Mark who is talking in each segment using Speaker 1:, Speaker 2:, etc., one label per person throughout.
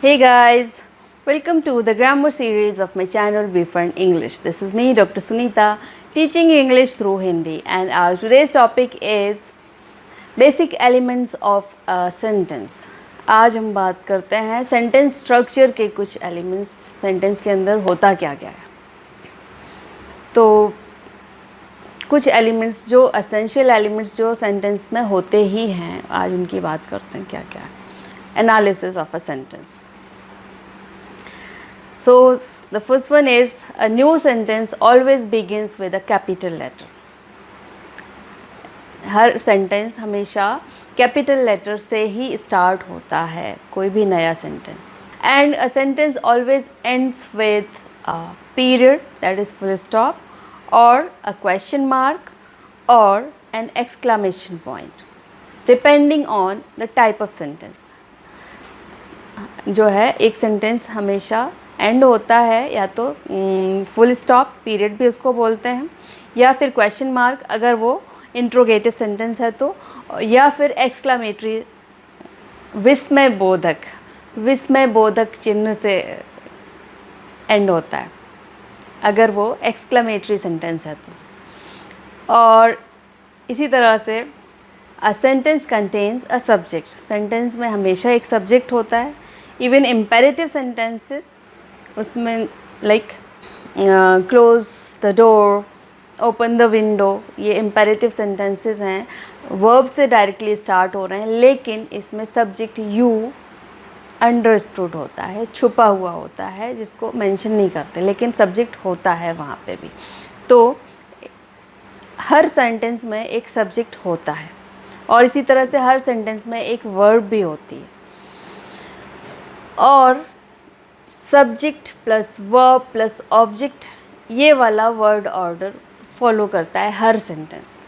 Speaker 1: Hey guys, welcome to the grammar series of my channel Befriend English. This is me, Dr. Sunita, teaching you English through Hindi, and our today's topic is basic elements of a sentence. आज हम बात करते हैं sentence structure के कुछ elements, sentence के अंदर होता क्या क्या है. तो कुछ एलिमेंट्स जो एसेंशियल एलिमेंट्स जो सेंटेंस में होते ही हैं, आज उनकी बात करते हैं क्या क्या है. Analysis of a sentence. So the first one is a new sentence always begins with a capital letter. Her sentence हमेशा कैपिटल लेटर से ही स्टार्ट होता है, कोई भी नया sentence. And a sentence always ends with a period, that is full stop, और a question mark और an exclamation point, depending on the type of sentence. जो है एक सेंटेंस हमेशा एंड होता है या तो फुल स्टॉप, पीरियड भी उसको बोलते हैं, या फिर क्वेश्चन मार्क अगर वो इंट्रोगेटिव सेंटेंस है तो, या फिर एक्सक्लामेटरी विस्मय बोधक चिन्ह से एंड होता है अगर वो एक्सक्लामेटरी सेंटेंस है तो. और इसी तरह से a sentence contains a subject, sentence में हमेशा एक सब्जेक्ट होता है. इवन इम्पेरेटिव सेंटेंसेस उसमें like close the door, open the window, ये इम्पेरेटिव सेंटेंसेस हैं, वर्ब से डायरेक्टली स्टार्ट हो रहे हैं, लेकिन इसमें सब्जेक्ट यू अंडरस्टूड होता है, छुपा हुआ होता है, जिसको मेंशन नहीं करते, लेकिन सब्जेक्ट होता है वहाँ पे भी. तो हर सेंटेंस में एक सब्जेक्ट होता है, और इसी तरह से हर सेंटेंस में एक वर्ब भी होती है. और subject plus verb plus object, ये वाला वर्ड ऑर्डर फॉलो करता है हर sentence.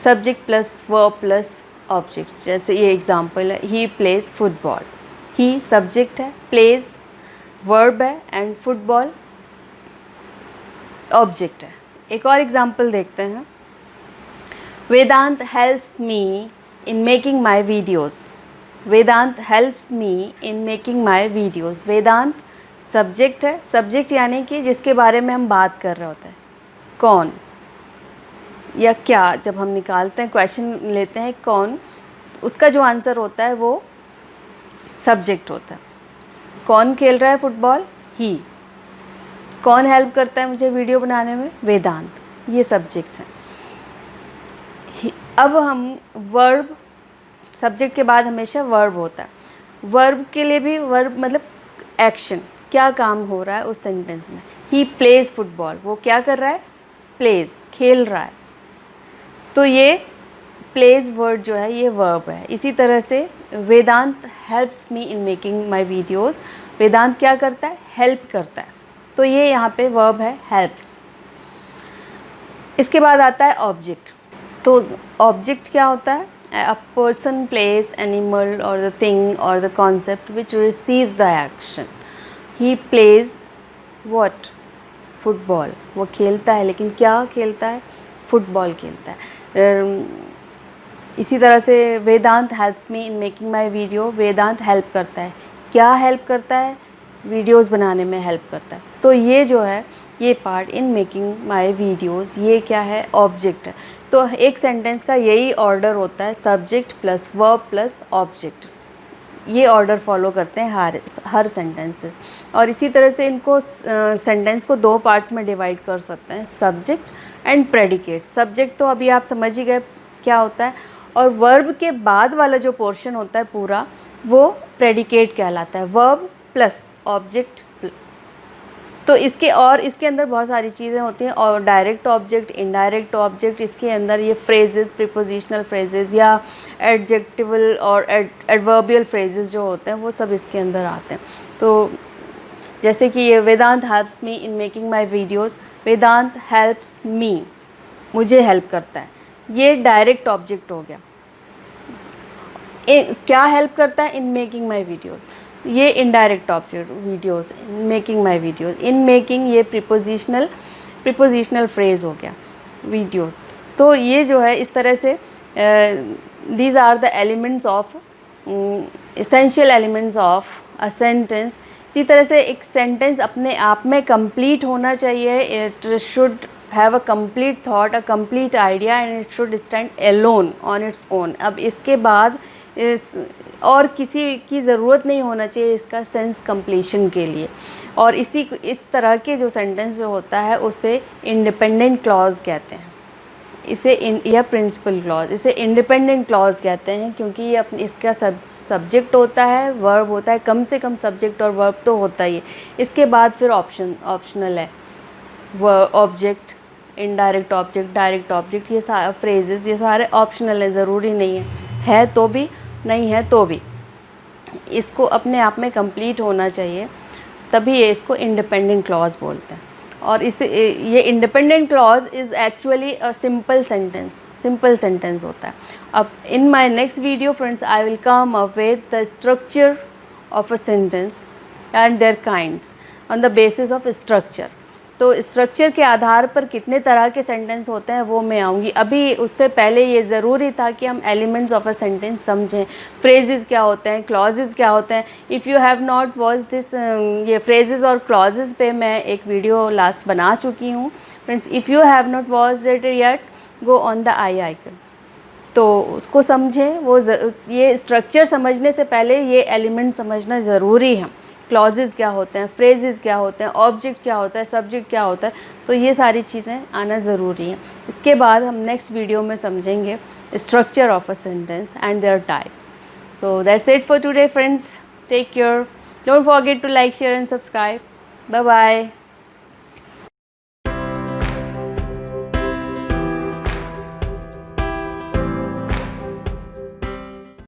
Speaker 1: Subject plus verb plus object, जैसे ये एग्जांपल है, he plays football. He subject है, प्लेज वर्ब है, एंड फुटबॉल ऑब्जेक्ट है. एक और एग्जांपल देखते हैं. Vedant helps me in making my videos. Vedant helps me in making my videos. Vedant subject है, सब्जेक्ट यानी कि जिसके बारे में हम बात कर रहे होते हैं, कौन या क्या. जब हम निकालते हैं, क्वेश्चन लेते हैं कौन, उसका जो आंसर होता है वो सब्जेक्ट होता है. कौन खेल रहा है फुटबॉल, ही. कौन हेल्प करता है मुझे वीडियो बनाने में, वेदांत. ये सब्जेक्ट्स हैं. अब हम वर्ब, सब्जेक्ट के बाद हमेशा वर्ब होता है. वर्ब के लिए भी, वर्ब मतलब एक्शन, क्या काम हो रहा है उस सेंटेंस में. ही प्लेज फुटबॉल, वो क्या कर रहा है, प्लेज, खेल रहा है. तो ये प्लेज वर्ड जो है ये वर्ब है. इसी तरह से Vedant helps me in making my videos, Vedant क्या करता है, हेल्प करता है. तो ये यहाँ पे वर्ब है, हेल्प्स. इसके बाद आता है ऑब्जेक्ट. तो ऑब्जेक्ट क्या होता है, a person, place, animal or the thing or the concept which receives the action. He plays what, football. वो खेलता है, लेकिन क्या खेलता है, फुटबॉल खेलता है. इसी तरह से Vedant helps me in making my video, Vedant help करता है, क्या हेल्प करता है, वीडियोस बनाने में हेल्प करता है. तो ये जो है ये part in making my videos, ये क्या है, ऑब्जेक्ट है. तो एक सेंटेंस का यही ऑर्डर होता है, subject plus verb plus object. ये ऑर्डर फॉलो करते हैं हर सेंटेंसेस. और इसी तरह से इनको सेंटेंस को दो पार्ट्स में डिवाइड कर सकते हैं, सब्जेक्ट एंड प्रेडिकेट. सब्जेक्ट तो अभी आप समझ ही गए क्या होता है, और वर्ब के बाद वाला जो पोर्शन होता है पूरा, वो प्रेडिकेट कहलाता है, वर्ब प्लस ऑब्जेक्ट. तो इसके अंदर बहुत सारी चीज़ें होती हैं, और डायरेक्ट ऑब्जेक्ट, इनडायरेक्ट ऑब्जेक्ट, इसके अंदर ये फ्रेजेस, प्रीपोजिशनल फ्रेजेस या एडजेक्टिवल और एडवर्बियल फ्रेजेस जो होते हैं वो सब इसके अंदर आते हैं. तो जैसे कि ये Vedant helps me in making my videos, Vedant helps me, मुझे हेल्प करता है, ये डायरेक्ट ऑब्जेक्ट हो गया. क्या हेल्प करता है, इन मेकिंग माई वीडियोज़, ये indirect object, videos, making my videos. In making ये प्रीपोजिशनल फ्रेज हो गया, वीडियोस. तो ये जो है इस तरह से these are the elements of essential elements of a sentence. इसी तरह से एक सेंटेंस अपने आप में कंप्लीट होना चाहिए, it should have a complete thought, a complete idea and it should stand alone on its own. अब इसके बाद और किसी की ज़रूरत नहीं होना चाहिए इसका सेंस कंप्लीशन के लिए। और इस तरह के जो सेंटेंस जो होता है उसे इंडिपेंडेंट क्लॉज कहते हैं, या प्रिंसिपल क्लॉज, इसे इंडिपेंडेंट क्लॉज कहते हैं, क्योंकि ये इसका सब्जेक्ट होता है, वर्ब होता है, कम से कम सब्जेक्ट और वर्ब तो होता ही है। इसके बाद फिर ऑप्शनल है, object, indirect object, direct object, ये सारे फ्रेजेस ये सारे ऑप्शनल है, ज़रूरी नहीं है तो भी, नहीं है तो भी। इसको अपने आप में कंप्लीट होना चाहिए, तभी ये इसको इंडिपेंडेंट क्लॉज बोलते हैं। और ये independent clause is actually a simple sentence होता है। अब in my next video friends, I will come up with the structure of a sentence and their kinds on the basis of structure. तो structure के आधार पर कितने तरह के सेंटेंस होते हैं वो मैं आऊँगी। अभी उससे पहले ये ज़रूरी था कि हम एलिमेंट्स ऑफ अ सेंटेंस समझें, फ्रेजेस क्या होते हैं, क्लॉजेस क्या होते हैं। If you have not watch this, ये फ्रेजेस और क्लॉजेस पे मैं एक वीडियो लास्ट बना चुकी हूँ friends. If you have not watch it yet, go on the I icon, तो उसको समझें। ये स्ट्रक्चर समझने से पहले ये एलिमेंट समझना ज़रूरी है। क्लॉजेस क्या होते हैं, फ्रेजेस क्या होते हैं, ऑब्जेक्ट क्या होता है, सब्जेक्ट क्या होता है, तो ये सारी चीज़ें आना ज़रूरी है। इसके बाद हम नेक्स्ट वीडियो में समझेंगे structure of a sentence and their types. So that's it for today friends, take care, don't forget to like, share and subscribe. Bye bye.